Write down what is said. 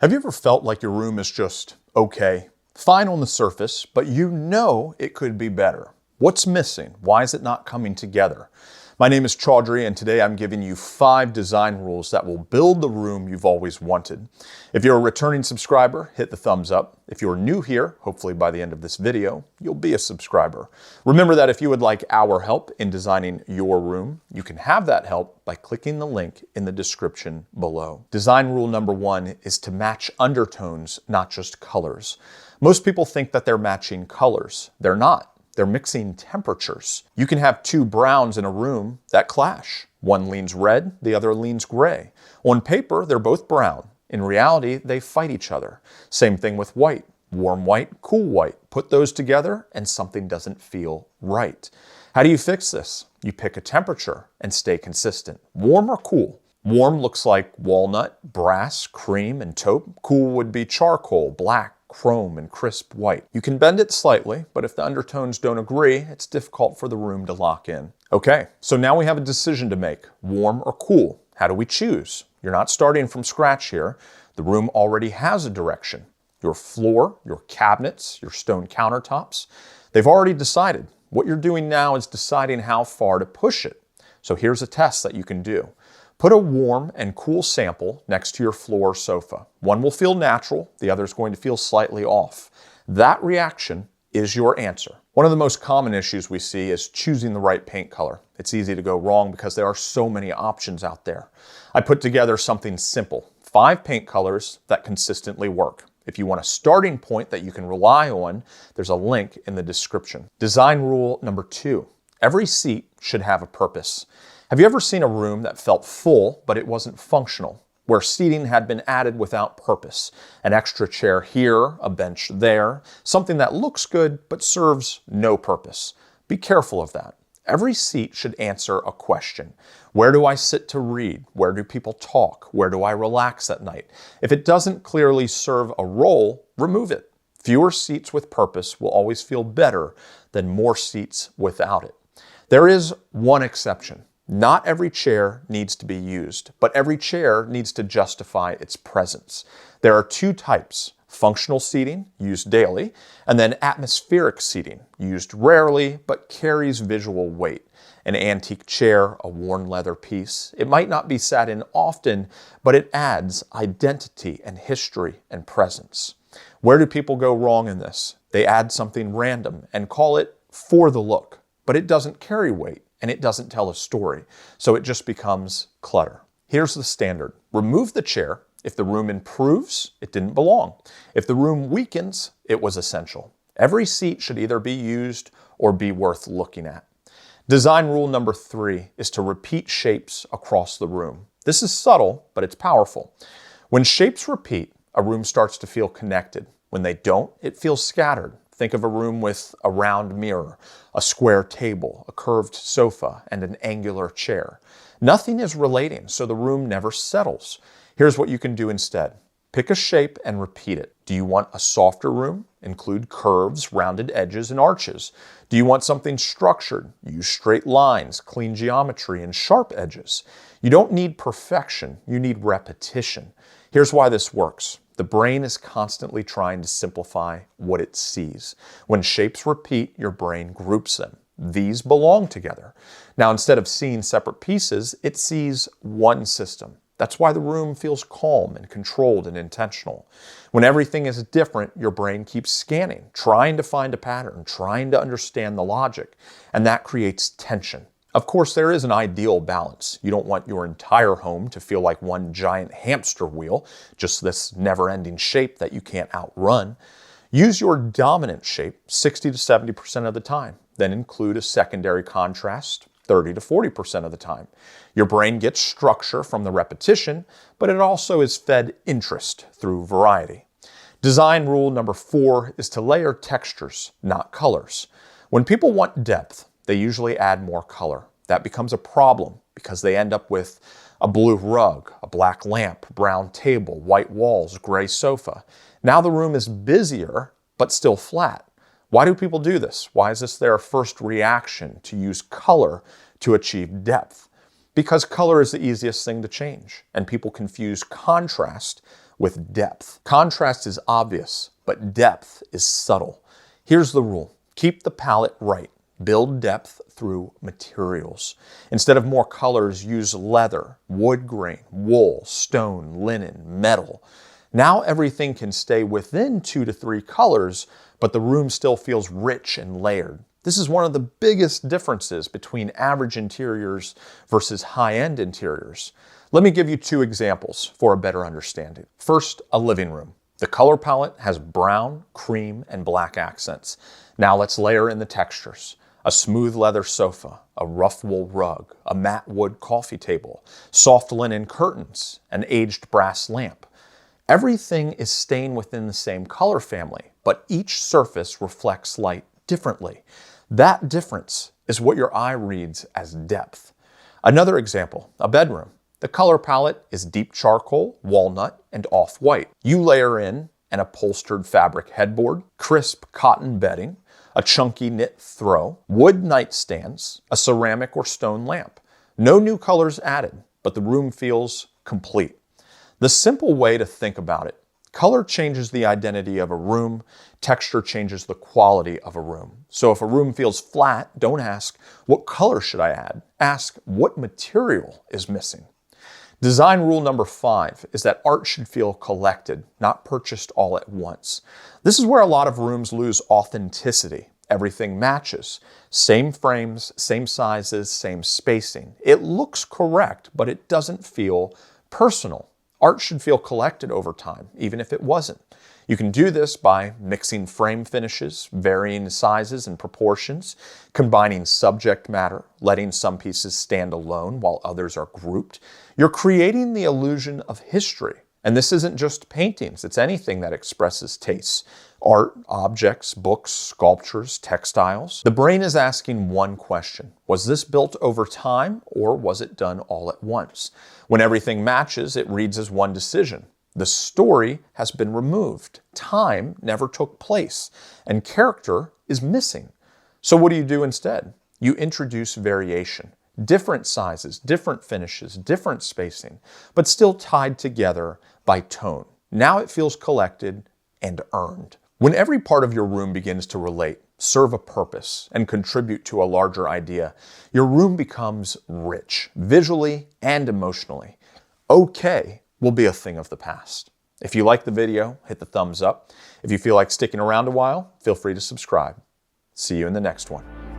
Have you ever felt like your room is just okay, fine on the surface, but you know it could be better? What's missing? Why is it not coming together? My name is Chaudhry, and today I'm giving you 5 design rules that will build the room you've always wanted. If you're a returning subscriber, hit the thumbs up. If you're new here, hopefully by the end of this video, you'll be a subscriber. Remember that if you would like our help in designing your room, you can have that help by clicking the link in the description below. Design rule number 1 is to match undertones, not just colors. Most people think that they're matching colors. They're not. They're mixing temperatures. You can have 2 browns in a room that clash. One leans red, the other leans gray. On paper, they're both brown. In reality, they fight each other. Same thing with white. Warm white, cool white. Put those together and something doesn't feel right. How do you fix this? You pick a temperature and stay consistent. Warm or cool? Warm looks like walnut, brass, cream, and taupe. Cool would be charcoal, black, chrome, and crisp white. You can bend it slightly, but if the undertones don't agree, it's difficult for the room to lock in. Okay, so now we have a decision to make, warm or cool. How do we choose? You're not starting from scratch here. The room already has a direction. Your floor, your cabinets, your stone countertops, they've already decided. What you're doing now is deciding how far to push it. So here's a test that you can do. Put a warm and cool sample next to your floor sofa. One will feel natural, the other is going to feel slightly off. That reaction is your answer. One of the most common issues we see is choosing the right paint color. It's easy to go wrong because there are so many options out there. I put together something simple, 5 paint colors that consistently work. If you want a starting point that you can rely on, there's a link in the description. Design rule number 2, every seat should have a purpose. Have you ever seen a room that felt full, but it wasn't functional, where seating had been added without purpose? An extra chair here, a bench there, something that looks good, but serves no purpose. Be careful of that. Every seat should answer a question. Where do I sit to read? Where do people talk? Where do I relax at night? If it doesn't clearly serve a role, remove it. Fewer seats with purpose will always feel better than more seats without it. There is one exception. Not every chair needs to be used, but every chair needs to justify its presence. There are 2 types, functional seating, used daily, and then atmospheric seating, used rarely, but carries visual weight. An antique chair, a worn leather piece. It might not be sat in often, but it adds identity and history and presence. Where do people go wrong in this? They add something random and call it for the look, but it doesn't carry weight. And it doesn't tell a story, so it just becomes clutter. Here's the standard. Remove the chair. If the room improves, it didn't belong. If the room weakens, it was essential. Every seat should either be used or be worth looking at. Design rule number 3 is to repeat shapes across the room. This is subtle, but it's powerful. When shapes repeat, a room starts to feel connected. When they don't, it feels scattered. Think of a room with a round mirror, a square table, a curved sofa, and an angular chair. Nothing is relating, so the room never settles. Here's what you can do instead. Pick a shape and repeat it. Do you want a softer room? Include curves, rounded edges, and arches. Do you want something structured? Use straight lines, clean geometry, and sharp edges. You don't need perfection, you need repetition. Here's why this works. The brain is constantly trying to simplify what it sees. When shapes repeat, your brain groups them. These belong together. Now, instead of seeing separate pieces, it sees one system. That's why the room feels calm and controlled and intentional. When everything is different, your brain keeps scanning, trying to find a pattern, trying to understand the logic, and that creates tension. Of course, there is an ideal balance. You don't want your entire home to feel like one giant hamster wheel, just this never-ending shape that you can't outrun. Use your dominant shape 60 to 70% of the time, then include a secondary contrast 30 to 40% of the time. Your brain gets structure from the repetition, but it also is fed interest through variety. Design rule number 4 is to layer textures, not colors. When people want depth, they usually add more color. That becomes a problem because they end up with a blue rug, a black lamp, brown table, white walls, gray sofa. Now the room is busier, but still flat. Why do people do this? Why is this their first reaction, to use color to achieve depth? Because color is the easiest thing to change, and people confuse contrast with depth. Contrast is obvious, but depth is subtle. Here's the rule. Keep the palette right. Build depth through materials. Instead of more colors, use leather, wood grain, wool, stone, linen, metal. Now everything can stay within 2 to 3 colors, but the room still feels rich and layered. This is one of the biggest differences between average interiors versus high-end interiors. Let me give you 2 examples for a better understanding. First, a living room. The color palette has brown, cream, and black accents. Now let's layer in the textures. A smooth leather sofa, a rough wool rug, a matte wood coffee table, soft linen curtains, an aged brass lamp. Everything is staying within the same color family, but each surface reflects light differently. That difference is what your eye reads as depth. Another example, a bedroom. The color palette is deep charcoal, walnut, and off-white. You layer in an upholstered fabric headboard, crisp cotton bedding, a chunky knit throw, wood nightstands, a ceramic or stone lamp. No new colors added, but the room feels complete. The simple way to think about it, color changes the identity of a room, texture changes the quality of a room. So if a room feels flat, don't ask, what color should I add? Ask, what material is missing? Design rule number 5 is that art should feel collected, not purchased all at once. This is where a lot of rooms lose authenticity. Everything matches. Same frames, same sizes, same spacing. It looks correct, but it doesn't feel personal. Art should feel collected over time, even if it wasn't. You can do this by mixing frame finishes, varying sizes and proportions, combining subject matter, letting some pieces stand alone while others are grouped. You're creating the illusion of history. And this isn't just paintings, it's anything that expresses tastes. Art, objects, books, sculptures, textiles. The brain is asking one question. Was this built over time or was it done all at once? When everything matches, it reads as one decision. The story has been removed. Time never took place, and character is missing. So what do you do instead? You introduce variation. Different sizes, different finishes, different spacing, but still tied together by tone. Now it feels collected and earned. When every part of your room begins to relate, serve a purpose, and contribute to a larger idea, your room becomes rich, visually and emotionally. Okay will be a thing of the past. If you like the video, hit the thumbs up. If you feel like sticking around a while, feel free to subscribe. See you in the next one.